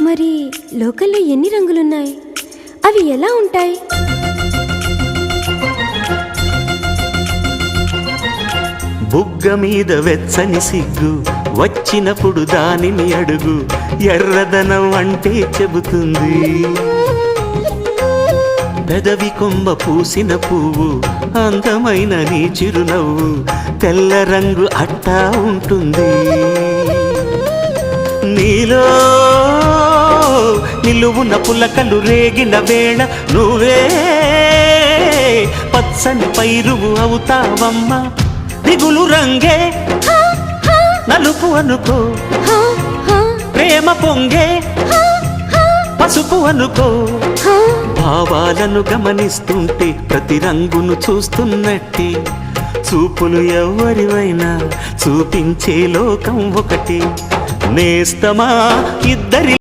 మరి లోకల్లో ఎన్ని రంగులున్నాయి? అవి ఎలా ఉంటాయి? బుగ్గ మీద వెచ్చని సిగ్గు వచ్చినప్పుడు దానిని అడుగు, ఎర్రదనం అంటే చెబుతుంది. పెదవి కొమ్మ పూసిన పువ్వు అందమైన నీ చిరునవ్వు, తెల్ల రంగు అట్టా ఉంటుంది. నీలో నిలువున పులకలు రేగిన వేళ నువ్వే పచ్చని పైరువు అవుతావమ్మా. దిగులు రంగే నలుపు అనుకో, ప్రేమ పొంగే పసుపు అనుకో. భావాలను గమనిస్తుంటే ప్రతి రంగును చూస్తున్నట్టే, చూపులు ఎవరివైనా చూపించే లోకం ఒకటి. నేస్తమా ఇద్దరి